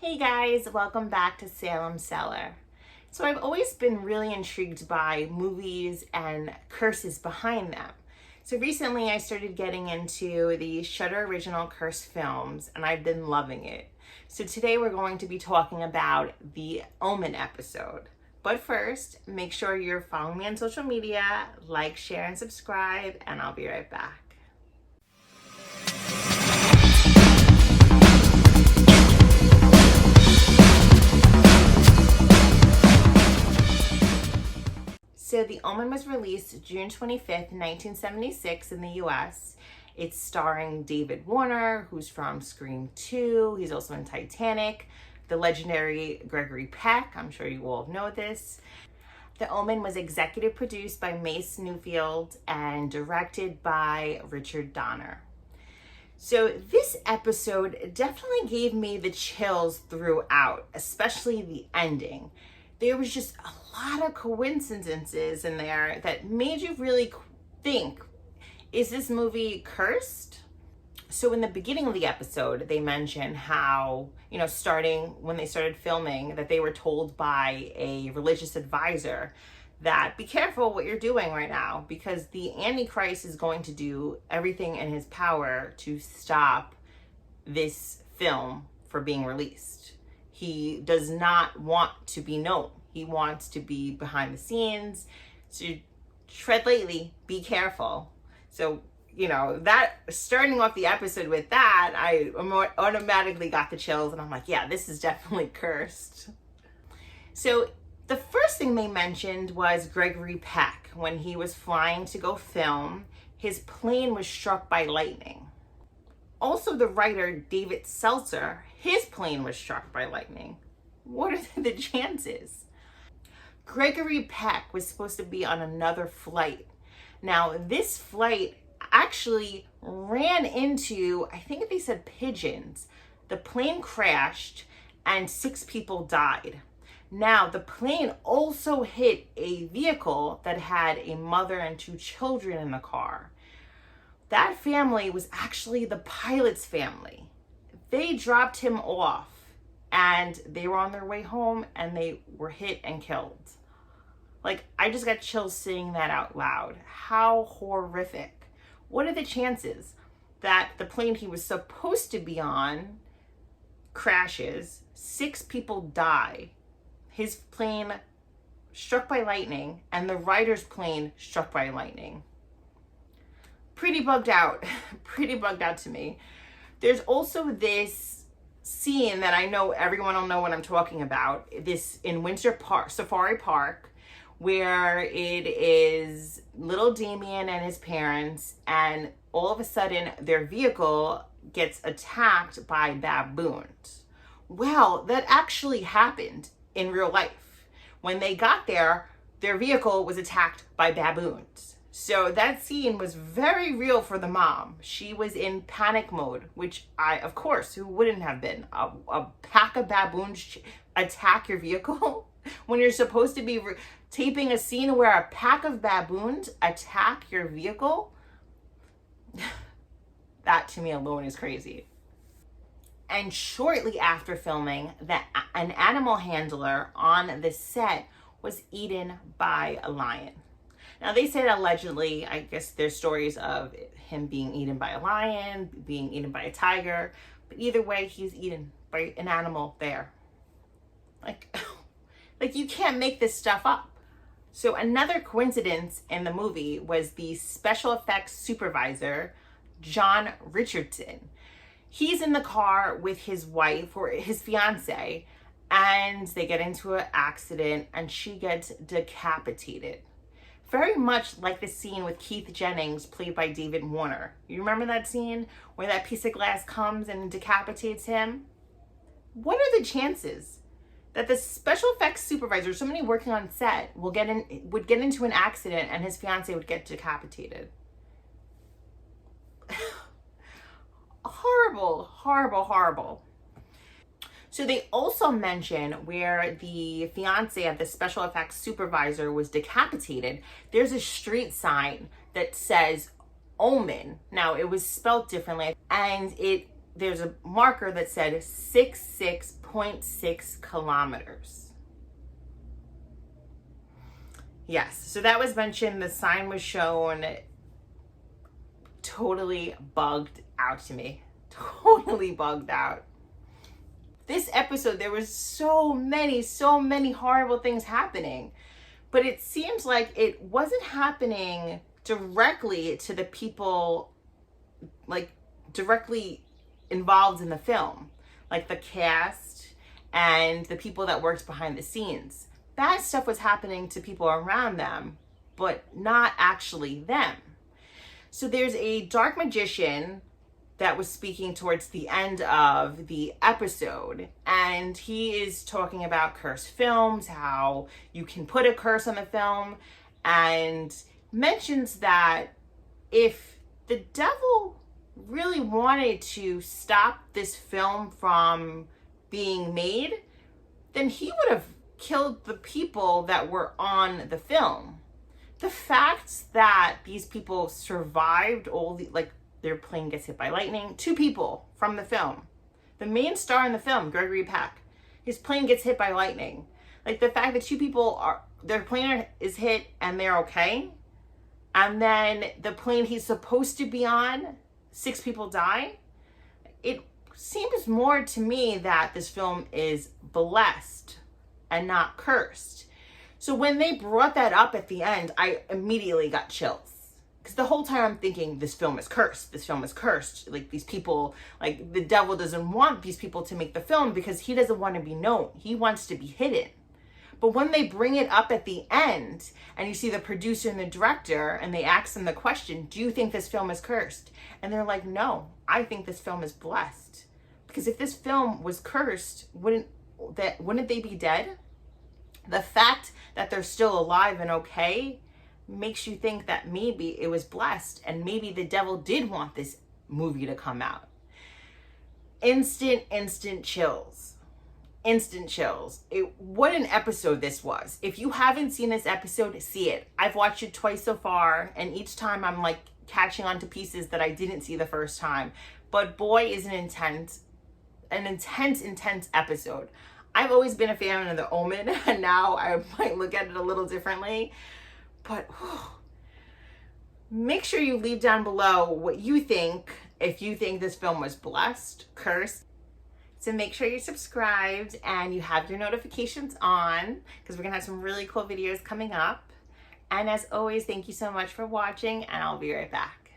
Hey guys, welcome back to Salem, Cellar. So I've always been really intrigued by movies and curses behind them. So recently I started getting into the Shudder original curse films and I've been loving it. So today we're going to be talking about the Omen episode. But first, make sure you're following me on social media, like, share, and subscribe, and I'll be right back. So The Omen was released June 25th, 1976 in the US. It's starring David Warner, who's from Scream 2. He's also in Titanic. The legendary Gregory Peck. I'm sure you all know this. The Omen was executive produced by Mace Newfield and directed by Richard Donner. So this episode definitely gave me the chills throughout, especially the ending. There was just a lot of coincidences in there that made you really think, is this movie cursed? So in the beginning of the episode, they mention how, starting when they started filming, that they were told by a religious advisor that be careful what you're doing right now because the Antichrist is going to do everything in his power to stop this film from being released. He does not want to be known. He wants to be behind the scenes. So tread lightly, be careful. So, that starting off the episode with that, I automatically got the chills and I'm like, yeah, this is definitely cursed. So the first thing they mentioned was Gregory Peck. When he was flying to go film, his plane was struck by lightning. Also, the writer David Seltzer, his plane was struck by lightning. What are the chances? Gregory Peck was supposed to be on another flight. Now, this flight actually ran into, I think they said pigeons. The plane crashed and 6 people died. Now, the plane also hit a vehicle that had a mother and 2 children in the car. That family was actually the pilot's family. They dropped him off and they were on their way home and they were hit and killed. I just got chills saying that out loud. How horrific. What are the chances that the plane he was supposed to be on crashes, 6 people die, his plane struck by lightning, and the writer's plane struck by lightning? Pretty bugged out. Pretty bugged out to me. There's also this scene that I know everyone will know what I'm talking about. This in Winter Park, Safari Park, where it is little Damien and his parents, and all of a sudden their vehicle gets attacked by baboons. Well, that actually happened in real life. When they got there, their vehicle was attacked by baboons. So that scene was very real for the mom. She was in panic mode, which of course, who wouldn't have been? A pack of baboons attack your vehicle when you're supposed to be taping a scene where a pack of baboons attack your vehicle? That to me alone is crazy. And shortly after filming, an animal handler on the set was eaten by a lion. Now, they said allegedly, I guess there's stories of him being eaten by a lion, being eaten by a tiger, but either way, he's eaten by an animal there. You can't make this stuff up. So another coincidence in the movie was the special effects supervisor, John Richardson. He's in the car with his wife or his fiance, and they get into an accident and she gets decapitated. Very much like the scene with Keith Jennings, played by David Warner. You remember that scene where that piece of glass comes and decapitates him? What are the chances that the special effects supervisor, somebody working on set, would get into an accident and his fiance would get decapitated? Horrible, horrible, horrible. So they also mention where the fiance of the special effects supervisor was decapitated, there's a street sign that says Omen. Now, it was spelled differently, and it there's a marker that said 66.6 kilometers. Yes, so that was mentioned. The sign was shown. Totally bugged out to me. Totally bugged out. This episode, there was so many horrible things happening. But it seems like it wasn't happening directly to the people, like, directly involved in the film. Like the cast and the people that worked behind the scenes. Bad stuff was happening to people around them, but not actually them. So there's a dark magician that was speaking towards the end of the episode, and he is talking about cursed films, how you can put a curse on the film, and mentions that if the devil really wanted to stop this film from being made, then he would have killed the people that were on the film. The fact that these people survived all the, like, their plane gets hit by lightning. 2 people from the film. The main star in the film, Gregory Peck, his plane gets hit by lightning. Like, the fact that 2 people their plane is hit and they're okay. And then the plane he's supposed to be on, 6 people die. It seems more to me that this film is blessed and not cursed. So when they brought that up at the end, I immediately got chills. Because the whole time I'm thinking, this film is cursed. This film is cursed. Like, these people, like, the devil doesn't want these people to make the film because he doesn't want to be known. He wants to be hidden. But when they bring it up at the end, and you see the producer and the director, and they ask them the question, do you think this film is cursed? And they're like, no, I think this film is blessed. Because if this film was cursed, wouldn't they be dead? The fact that they're still alive and okay makes you think that maybe it was blessed and maybe the devil did want this movie to come out. Instant chills. Instant chills. What an episode this was. If you haven't seen this episode, see it. I've watched it twice so far, and each time I'm like catching on to pieces that I didn't see the first time. But boy, is an intense episode. I've always been a fan of the Omen, and now I might look at it a little differently. But make sure you leave down below what you think, if you think this film was blessed, cursed. So make sure you're subscribed and you have your notifications on, because we're going to have some really cool videos coming up. And as always, thank you so much for watching, and I'll be right back.